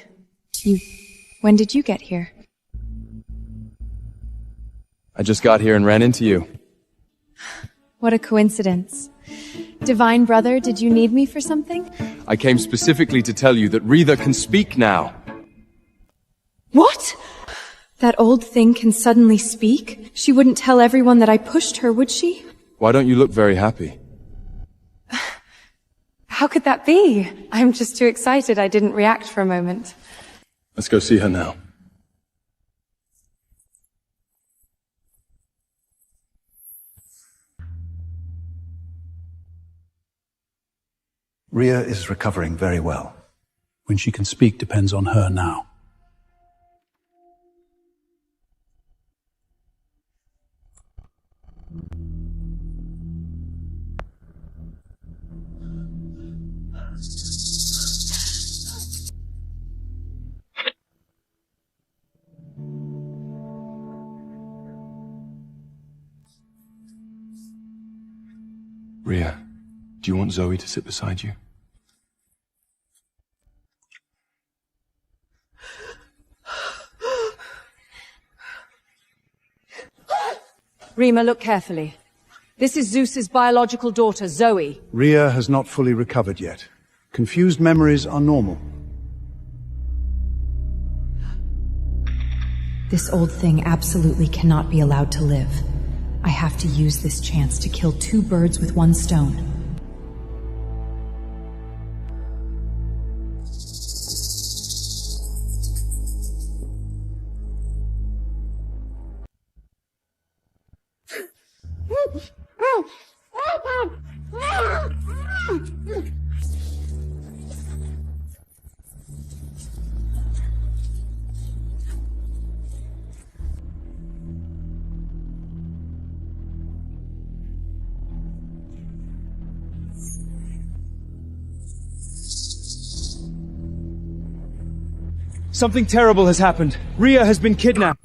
When did you get here? I just got here and ran into you. What a coincidence. Divine brother, did you need me for something? I came specifically to tell you that Retha can speak now. What? That old thing can suddenly speak? She wouldn't tell everyone that I pushed her, would she? Why don't you look very happy? How could that be? I'm just too excited I didn't react for a moment. Let's go see her now. Rhea is recovering very well. When she can speak depends on her now. Rhea, do you want Zoe to sit beside you? Rima, look carefully. This is Zeus's biological daughter, Zoe. Rhea has not fully recovered yet. Confused memories are normal. This old thing absolutely cannot be allowed to live. I have to use this chance to kill 2 birds with 1 stone. Something terrible has happened. Rhea has been kidnapped.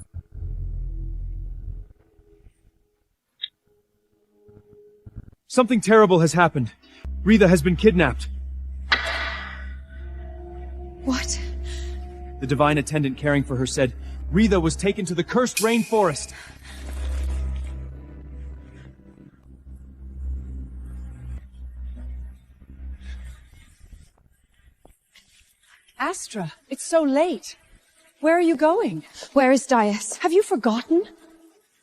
Something terrible has happened. Rhea has been kidnapped. What? The divine attendant caring for her said Rhea was taken to the cursed rainforest. Astra, it's so late. Where are you going? Where is Dias? Have you forgotten?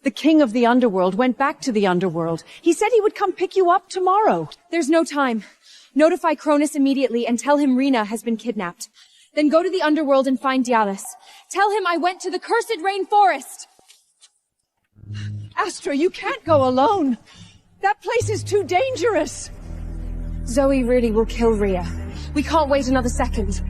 The king of the underworld went back to the underworld. He said he would come pick you up tomorrow. There's no time. Notify Cronus immediately and tell him Rina has been kidnapped. Then go to the underworld and find Dialis. Tell him I went to the cursed rainforest! Astra, you can't go alone. That place is too dangerous. Zoe really will kill Rhea. We can't wait another second.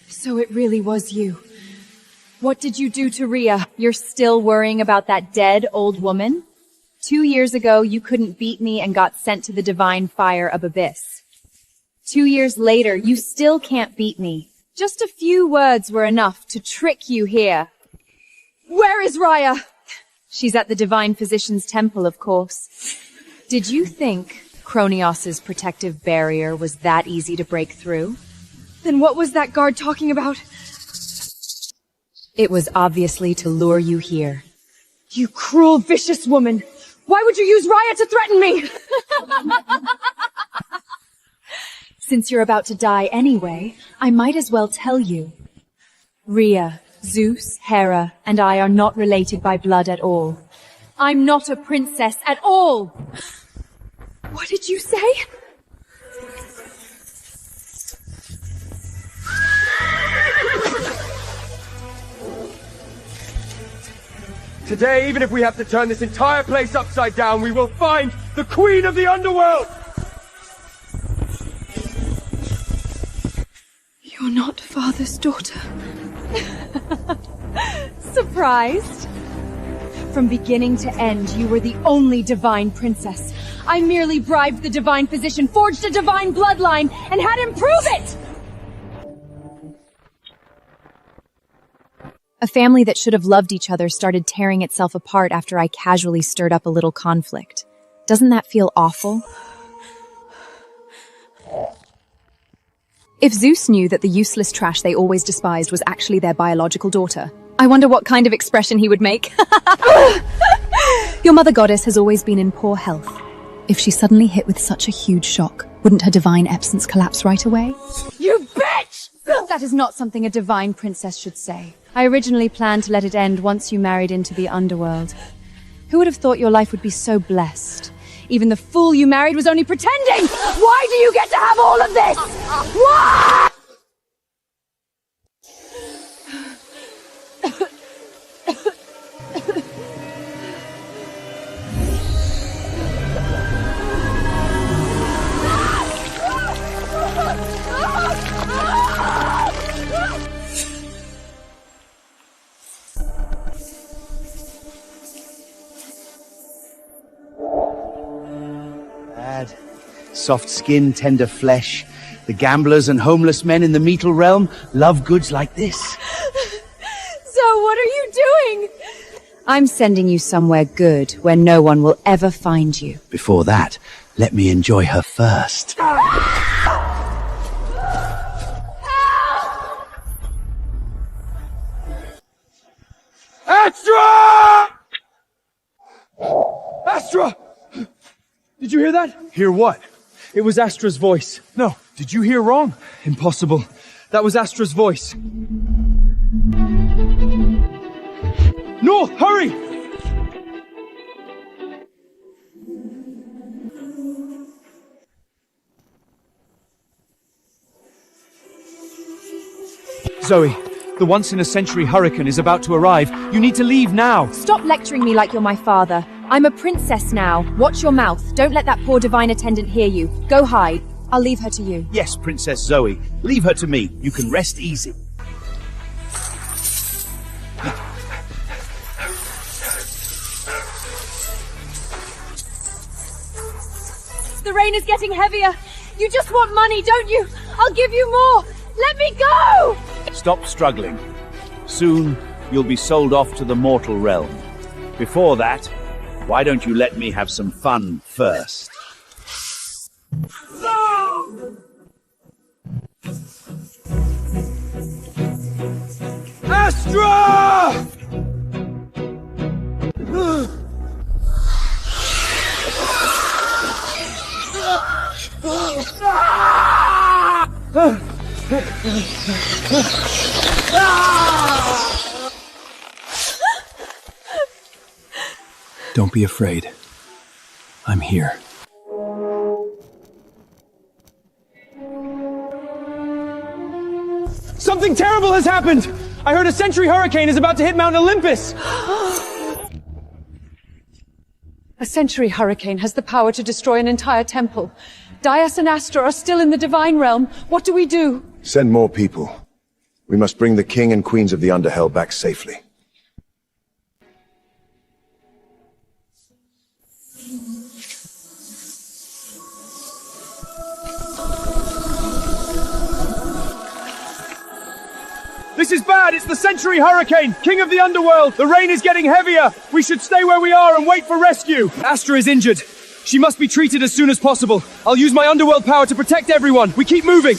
So it really was you. What did you do to Rhea? You're still worrying about that dead old woman? 2 years ago, you couldn't beat me and got sent to the divine fire of Abyss. 2 years later, you still can't beat me. Just a few words were enough to trick you here. Where is Rhea? She's at the Divine Physician's Temple, of course. Did you think Kronios's protective barrier was that easy to break through? Then what was that guard talking about? It was obviously to lure you here. You cruel, vicious woman! Why would you use Rhea to threaten me? Since you're about to die anyway, I might as well tell you. Rhea, Zeus, Hera, and I are not related by blood at all. I'm not a princess at all! What did you say? Today, even if we have to turn this entire place upside down, we will find the Queen of the Underworld! You're not Father's daughter. Surprised? From beginning to end, you were the only divine princess. I merely bribed the divine physician, forged a divine bloodline, and had him prove it! A family that should have loved each other started tearing itself apart after I casually stirred up a little conflict. Doesn't that feel awful? If Zeus knew that the useless trash they always despised was actually their biological daughter, I wonder what kind of expression he would make. Your mother goddess has always been in poor health. If she suddenly hit with such a huge shock, wouldn't her divine absence collapse right away? You bitch! That is not something a divine princess should say. I originally planned to let it end once you married into the underworld. Who would have thought your life would be so blessed? Even the fool you married was only pretending! Why do you get to have all of this? Why? Soft skin, tender flesh. The gamblers and homeless men in the metal realm love goods like this. So what are you doing? I'm sending you somewhere good, where no one will ever find you. Before that, let me enjoy her first. Astra! Astra! Did you hear that? Hear what? It was Astra's voice. No, did you hear wrong? Impossible. That was Astra's voice. No, hurry! Zoe, the once-in-a-century hurricane is about to arrive. You need to leave now. Stop lecturing me like you're my father. I'm a princess now. Watch your mouth. Don't let that poor divine attendant hear you. Go hide. I'll leave her to you. Yes, Princess Zoe. Leave her to me. You can rest easy. The rain is getting heavier. You just want money, don't you? I'll give you more. Let me go! Stop struggling. Soon, you'll be sold off to the mortal realm. Before that, why don't you let me have some fun first? Astra! Don't be afraid. I'm here. Something terrible has happened! I heard a century hurricane is about to hit Mount Olympus! A century hurricane has the power to destroy an entire temple. Dias and Astra are still in the divine realm. What do we do? Send more people. We must bring the king and queens of the Underhell back safely. This is bad! It's the century hurricane! King of the Underworld! The rain is getting heavier! We should stay where we are and wait for rescue! Astra is injured. She must be treated as soon as possible. I'll use my underworld power to protect everyone. We keep moving!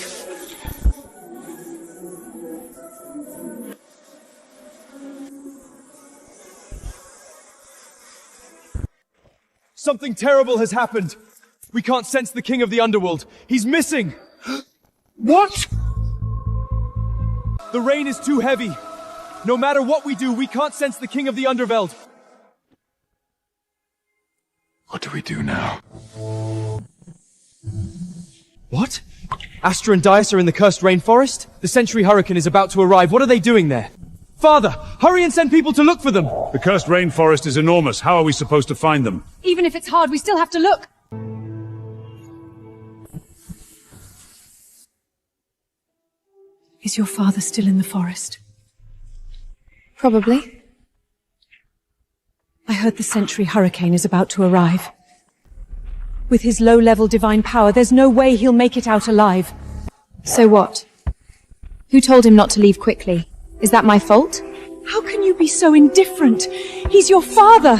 Something terrible has happened. We can't sense the King of the Underworld. He's missing! What? The rain is too heavy. No matter what we do, we can't sense the King of the Underworld. What do we do now? What? Astra and Dias are in the cursed rainforest? The century hurricane is about to arrive. What are they doing there? Father, hurry and send people to look for them! The cursed rainforest is enormous. How are we supposed to find them? Even if it's hard, we still have to look. Is your father still in the forest? Probably. I heard the century hurricane is about to arrive. With his low-level divine power, there's no way he'll make it out alive. So what? Who told him not to leave quickly? Is that my fault? How can you be so indifferent? He's your father!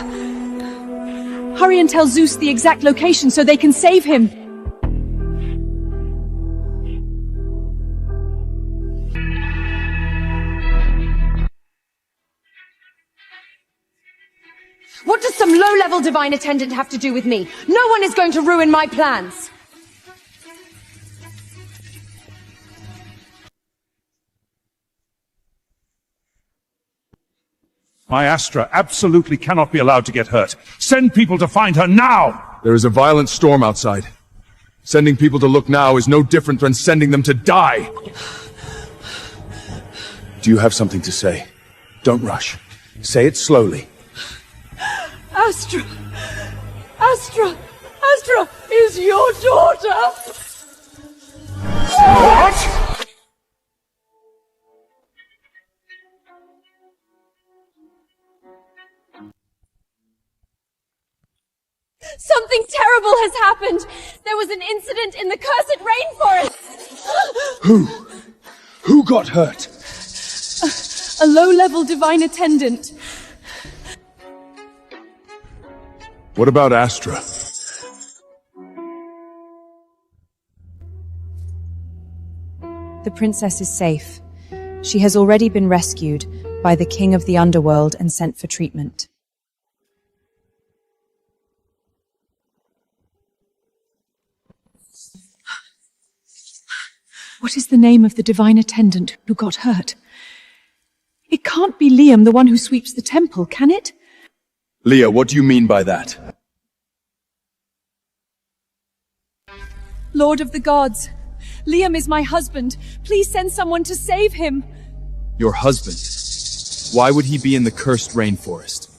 Hurry and tell Zeus the exact location so they can save him! What does some low-level divine attendant have to do with me? No one is going to ruin my plans! My Astra absolutely cannot be allowed to get hurt. Send people to find her now! There is a violent storm outside. Sending people to look now is no different than sending them to die. Do you have something to say? Don't rush. Say it slowly. Astra! Astra! Astra is your daughter! What? Something terrible has happened? There was an incident in the cursed rainforest! Who got hurt? A low-level divine attendant. What about Astra? The princess is safe. She has already been rescued by the king of the underworld and sent for treatment. What is the name of the divine attendant who got hurt? It can't be Liam, the one who sweeps the temple, can it? Leah, what do you mean by that? Lord of the gods, Liam is my husband. Please send someone to save him. Your husband? Why would he be in the cursed rainforest?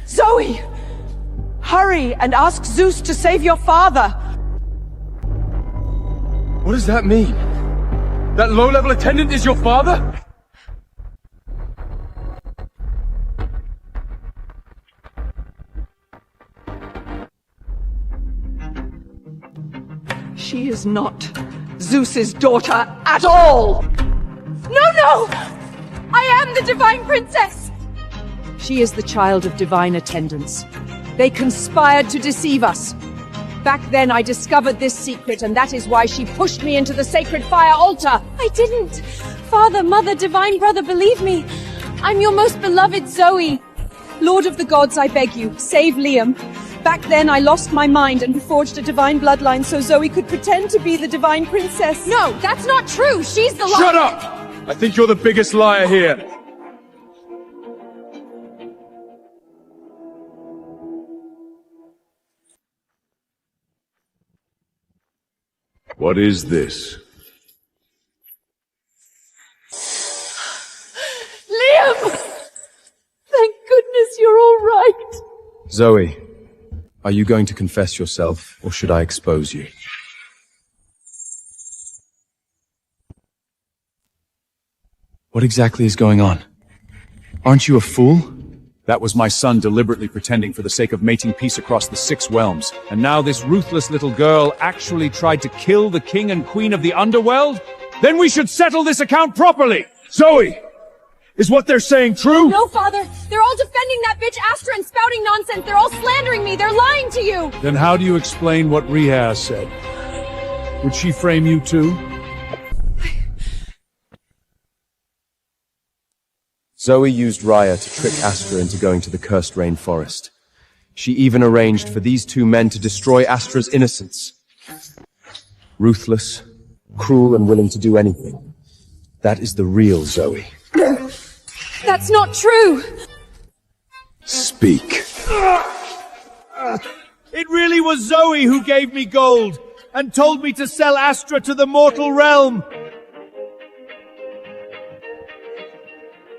Zoe! Hurry and ask Zeus to save your father! What does that mean? That low-level attendant is your father? She is not Zeus's daughter at all! No! I am the divine princess! She is the child of divine attendants. They conspired to deceive us. Back then I discovered this secret, and that is why she pushed me into the sacred fire altar. I didn't. Father, mother, divine brother, believe me. I'm your most beloved Zoe. Lord of the gods, I beg you, save Liam. Back then I lost my mind and forged a divine bloodline so Zoe could pretend to be the divine princess. No, that's not true. She's the liar. Shut up! I think you're the biggest liar here. What is this? Liam! Thank goodness you're all right. Zoe, are you going to confess yourself, or should I expose you? What exactly is going on? Aren't you a fool? That was my son deliberately pretending for the sake of mating peace across the 6 realms. And now this ruthless little girl actually tried to kill the king and queen of the underworld? Then we should settle this account properly! Zoe! Is what they're saying true? No, Father. They're all defending that bitch Astra and spouting nonsense. They're all slandering me. They're lying to you. Then how do you explain what Rhea said? Would she frame you too? Zoe used Raya to trick Astra into going to the cursed rainforest. She even arranged for these 2 men to destroy Astra's innocence. Ruthless, cruel, and willing to do anything. That is the real Zoe. That's not true. Speak. It really was Zoe who gave me gold and told me to sell Astra to the mortal realm.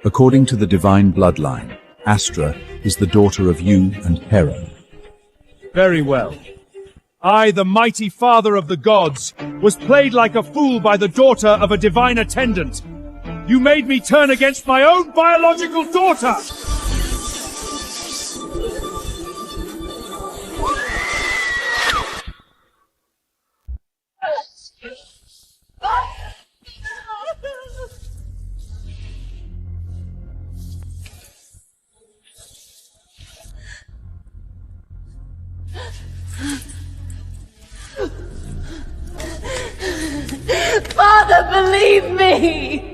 According to the divine bloodline, Astra is the daughter of you and Hera. Very well. I, the mighty father of the gods, was played like a fool by the daughter of a divine attendant. You made me turn against my own biological daughter! Father, believe me!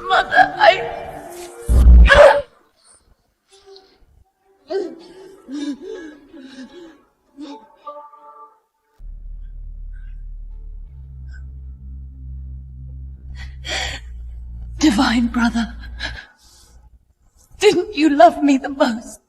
Mother, Divine brother, didn't you love me the most?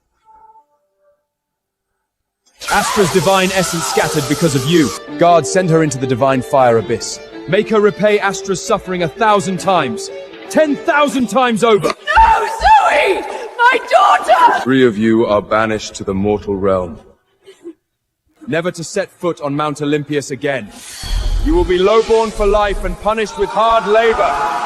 Astra's divine essence scattered because of you. God, send her into the divine fire abyss. Make her repay Astra's suffering 1,000 times. 10,000 times over. No, Zoe! My daughter! 3 of you are banished to the mortal realm. Never to set foot on Mount Olympus again. You will be lowborn for life and punished with hard labor.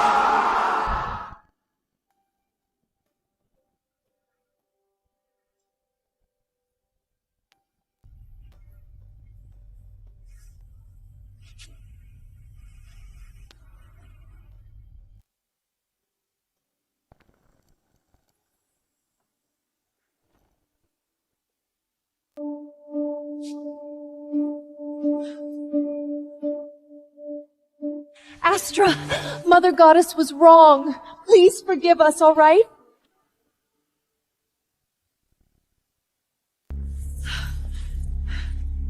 Astra, Mother Goddess was wrong. Please forgive us, all right?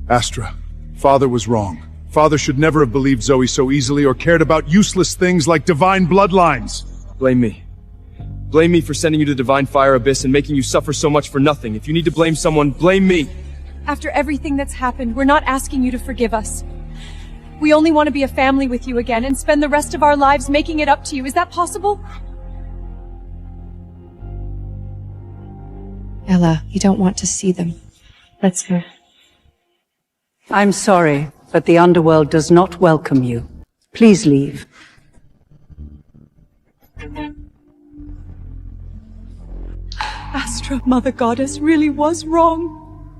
Astra, Father was wrong. Father should never have believed Zoe so easily or cared about useless things like divine bloodlines. Blame me. Blame me for sending you to Divine Fire Abyss and making you suffer so much for nothing. If you need to blame someone, blame me. After everything that's happened, we're not asking you to forgive us. We only want to be a family with you again and spend the rest of our lives making it up to you. Is that possible? Ella, you don't want to see them. Let's go. I'm sorry, but the Underworld does not welcome you. Please leave. Astra, Mother Goddess really was wrong.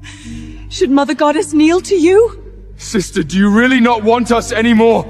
Should Mother Goddess kneel to you? Sister, do you really not want us anymore?